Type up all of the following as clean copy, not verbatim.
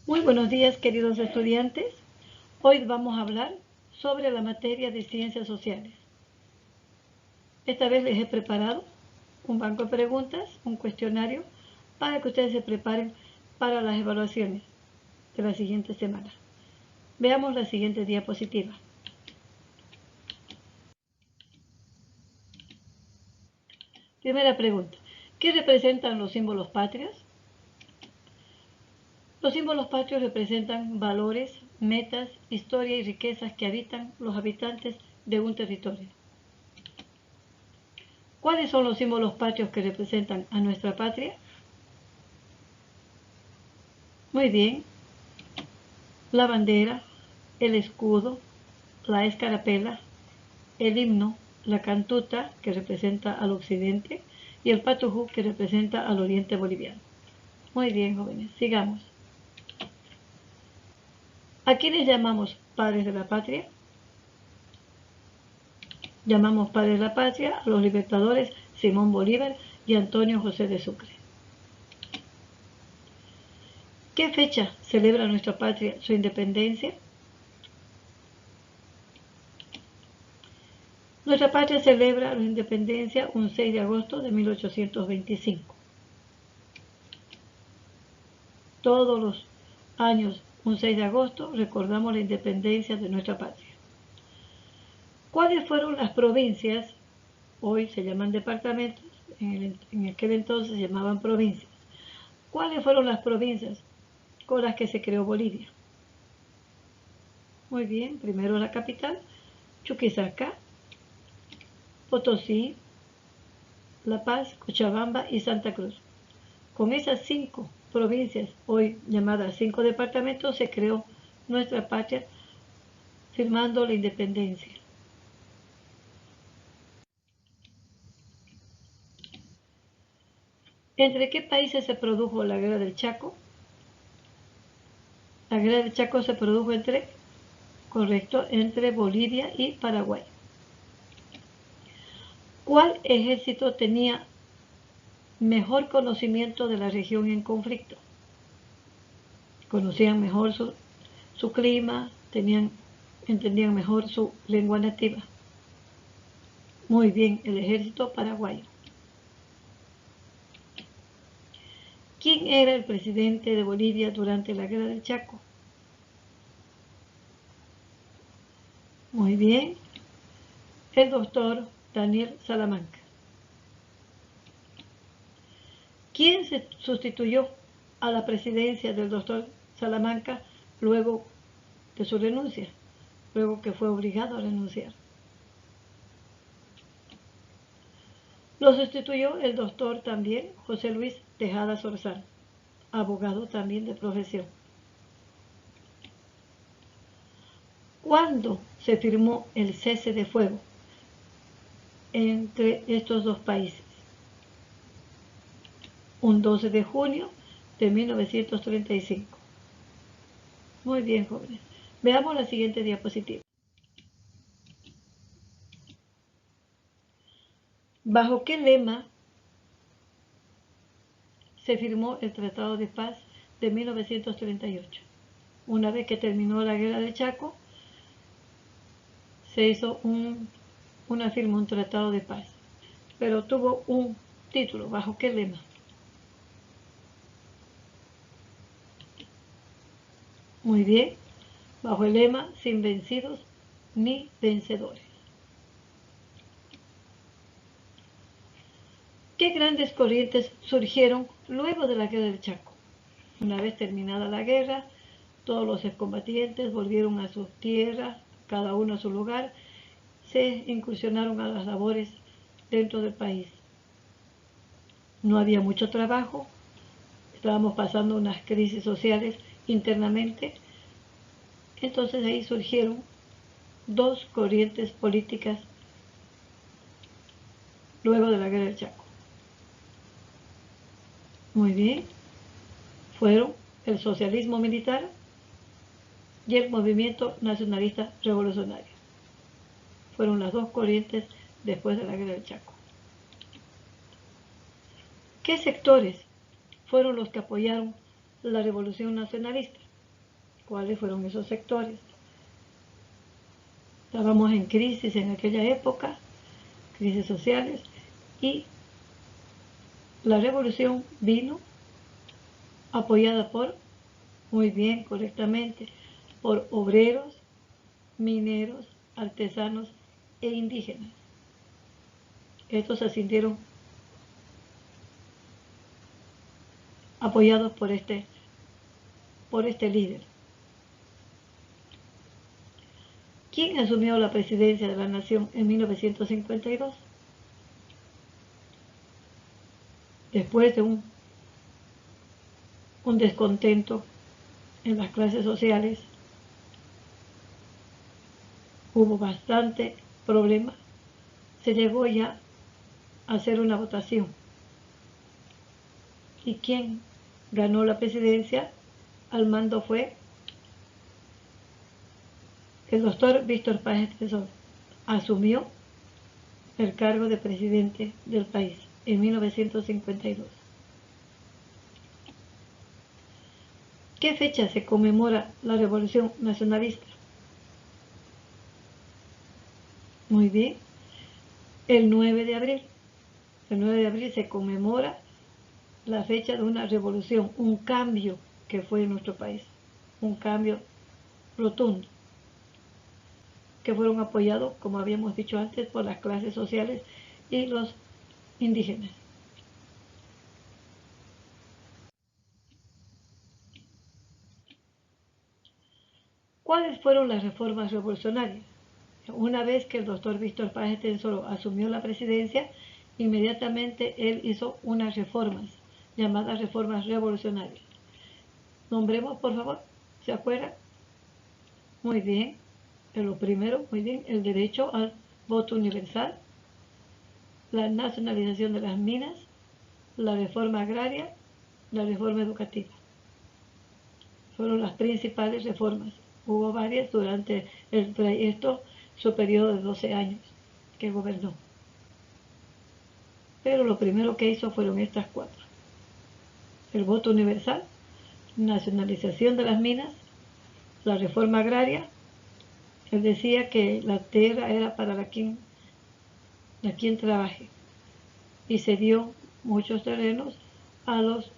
Muy buenos días, queridos estudiantes. Hoy vamos a hablar sobre la materia de ciencias sociales. Esta vez les he preparado un banco de preguntas, un cuestionario, para que ustedes se preparen para las evaluaciones de la siguiente semana. Veamos la siguiente diapositiva. Primera pregunta. ¿Qué representan los símbolos patrios? Los símbolos patrios representan valores, metas, historia y riquezas que habitan los habitantes de un territorio. ¿Cuáles son los símbolos patrios que representan a nuestra patria? Muy bien. La bandera, el escudo, la escarapela, el himno, la cantuta, que representa al occidente, y el patujú, que representa al oriente boliviano. Muy bien, jóvenes, sigamos. ¿A quiénes llamamos padres de la patria? Llamamos padres de la patria a los libertadores Simón Bolívar y Antonio José de Sucre. ¿Qué fecha celebra nuestra patria su independencia? Nuestra patria celebra su independencia un 6 de agosto de 1825. Todos los años, un 6 de agosto, recordamos la independencia de nuestra patria. ¿Cuáles fueron las provincias? Hoy se llaman departamentos, en aquel entonces se llamaban provincias. ¿Cuáles fueron las provincias con las que se creó Bolivia? Muy bien, primero la capital, Chuquisaca, Potosí, La Paz, Cochabamba y Santa Cruz. Con esas 5 provincias, hoy llamadas 5 departamentos, se creó nuestra patria, firmando la independencia. ¿Entre qué países se produjo la Guerra del Chaco? La Guerra del Chaco se produjo entre Bolivia y Paraguay. ¿Cuál ejército tenía mejor conocimiento de la región en conflicto? Conocían mejor su clima, entendían mejor su lengua nativa. Muy bien, el ejército paraguayo. ¿Quién era el presidente de Bolivia durante la Guerra del Chaco? Muy bien, el doctor Daniel Salamanca. ¿Quién se sustituyó a la presidencia del doctor Salamanca luego de su renuncia? Luego que fue obligado a renunciar. Lo sustituyó el doctor también José Luis Tejada Sorzal, abogado también de profesión. ¿Cuándo se firmó el cese de fuego entre estos dos países? Un 12 de junio de 1935. Muy bien, jóvenes. Veamos la siguiente diapositiva. ¿Bajo qué lema se firmó el Tratado de Paz de 1938? Una vez que terminó la Guerra del Chaco, se hizo una firma, un tratado de paz. Pero tuvo un título. ¿Bajo qué lema? Muy bien. Bajo el lema sin vencidos ni vencedores. ¿Qué grandes corrientes surgieron luego de la Guerra del Chaco? Una vez terminada la guerra, todos los excombatientes volvieron a sus tierras, cada uno a su lugar, se incursionaron a las labores dentro del país. No había mucho trabajo, estábamos pasando unas crisis sociales internamente, entonces ahí surgieron 2 corrientes políticas luego de la Guerra del Chaco. Muy bien, fueron el socialismo militar y el movimiento nacionalista revolucionario. Fueron las 2 corrientes después de la Guerra del Chaco. ¿Qué sectores fueron los que apoyaron la revolución nacionalista? cuáles fueron esos sectores. Estábamos en crisis en aquella época, crisis sociales, y la revolución vino apoyada por, muy bien, correctamente, por obreros, mineros, artesanos e indígenas. Estos se sintieron apoyados por este líder. ¿Quién asumió la presidencia de la nación en 1952? Después de un descontento en las clases sociales, hubo bastante problema. Se llegó ya a hacer una votación. ¿Y quién ganó la presidencia? Al mando fue el doctor Víctor Páez Tresor. Asumió el cargo de presidente del país en 1952. ¿Qué fecha se conmemora la Revolución Nacionalista? Muy bien, el 9 de abril. El 9 de abril se conmemora la fecha de una revolución, un cambio que fue en nuestro país, un cambio rotundo, que fueron apoyados, como habíamos dicho antes, por las clases sociales y los indígenas. ¿Cuáles fueron las reformas revolucionarias? Una vez que el doctor Víctor Páez Tensoro asumió la presidencia, inmediatamente él hizo unas reformas, llamadas reformas revolucionarias. Nombremos, por favor, ¿se acuerdan? Muy bien, lo primero, muy bien, el derecho al voto universal, la nacionalización de las minas, la reforma agraria, la reforma educativa. Fueron las principales reformas. Hubo varias durante el trayecto, su periodo de 12 años que gobernó. Pero lo primero que hizo fueron estas cuatro. El voto universal, nacionalización de las minas, la reforma agraria. Él decía que la tierra era para quien trabaje, y se dio muchos terrenos a los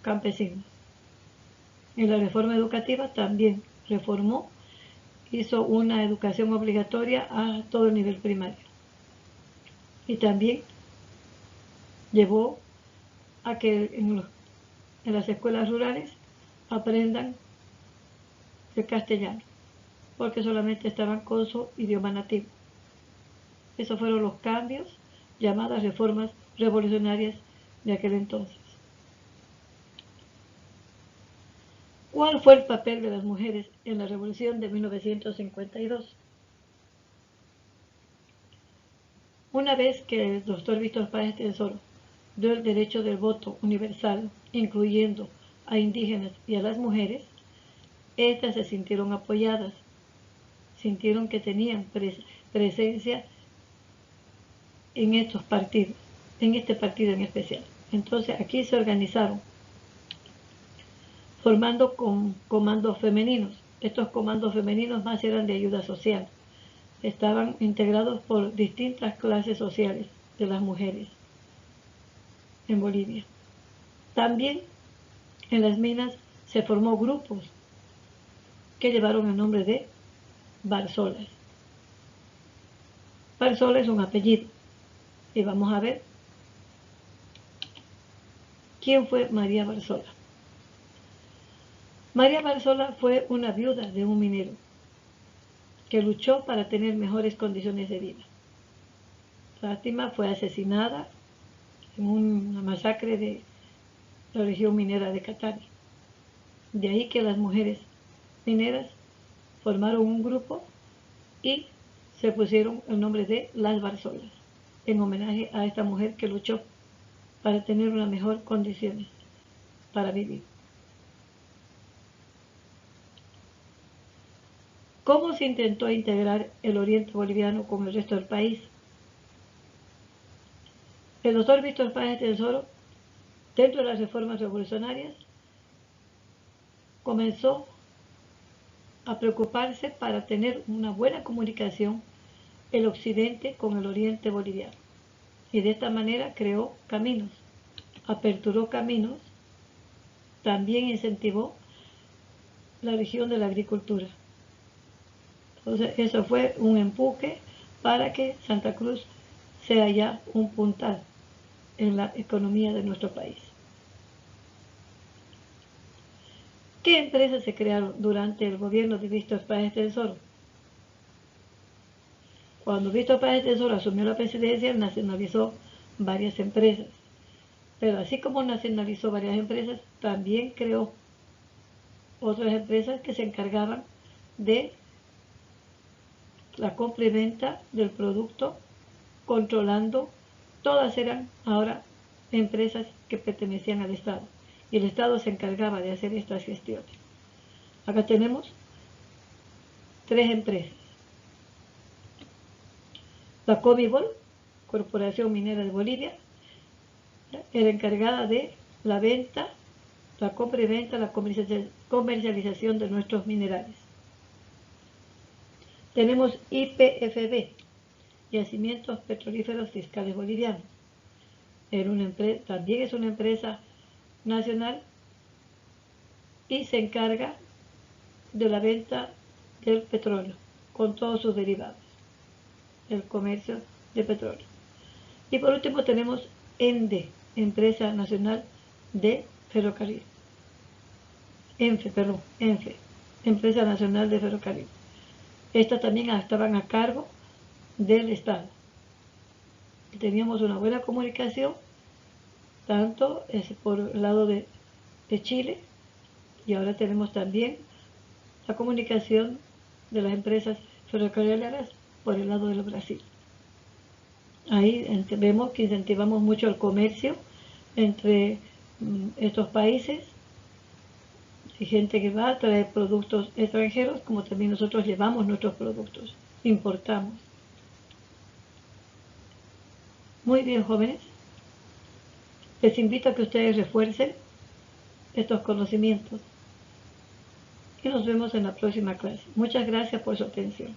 campesinos. En la reforma educativa también reformó, hizo una educación obligatoria a todo el nivel primario. Y también llevó a que en las escuelas rurales aprendan el castellano, porque solamente estaban con su idioma nativo. Esos fueron los cambios, llamadas reformas revolucionarias de aquel entonces. ¿Cuál fue el papel de las mujeres en la revolución de 1952? Una vez que el doctor Víctor Páez Tensoro dio el derecho del voto universal, incluyendo a indígenas y a las mujeres, estas se sintieron apoyadas, sintieron que tenían presencia en estos partidos, en este partido en especial. Entonces aquí se organizaron, formando comandos femeninos. Estos comandos femeninos más eran de ayuda social. Estaban integrados por distintas clases sociales de las mujeres en Bolivia. También en las minas se formó grupos que llevaron el nombre de Barzolas. Barzola es un apellido. Y vamos a ver quién fue María Barzola. María Barzola fue una viuda de un minero que luchó para tener mejores condiciones de vida. Fátima fue asesinada en una masacre de la región minera de Catani. De ahí que las mujeres mineras formaron un grupo y se pusieron el nombre de las Barzolas, en homenaje a esta mujer que luchó para tener unas mejores condiciones para vivir. ¿Cómo se intentó integrar el oriente boliviano con el resto del país? El doctor Víctor Páez Tensoro, dentro de las reformas revolucionarias, comenzó a preocuparse para tener una buena comunicación el occidente con el oriente boliviano. Y de esta manera creó caminos, aperturó caminos, también incentivó la región de la agricultura. Entonces eso fue un empuje para que Santa Cruz sea ya un puntal en la economía de nuestro país. ¿Qué empresas se crearon durante el gobierno de Víctor Páez del Zorro? Cuando Víctor Páez del Zorro asumió la presidencia, nacionalizó varias empresas. Pero así como nacionalizó varias empresas, también creó otras empresas que se encargaban de la compra y venta del producto, controlando. Todas eran ahora empresas que pertenecían al Estado y el Estado se encargaba de hacer estas gestiones. Acá tenemos 3 empresas. La Comibol, Corporación Minera de Bolivia, era encargada de la venta, la compra y venta, la comercialización de nuestros minerales. Tenemos YPFB, Yacimientos Petrolíferos Fiscales Bolivianos. También es una empresa nacional y se encarga de la venta del petróleo con todos sus derivados, el comercio de petróleo. Y por último tenemos ENDE, Empresa Nacional de Ferrocarril. ENFE, Empresa Nacional de Ferrocarril. Estas también estaban a cargo del Estado. Teníamos una buena comunicación, tanto por el lado de Chile, y ahora tenemos también la comunicación de las empresas ferrocarrileras por el lado del Brasil. Ahí vemos que incentivamos mucho el comercio entre estos países. Hay gente que va a traer productos extranjeros, como también nosotros llevamos nuestros productos, importamos. Muy bien, jóvenes. Les invito a que ustedes refuercen estos conocimientos y nos vemos en la próxima clase. Muchas gracias por su atención.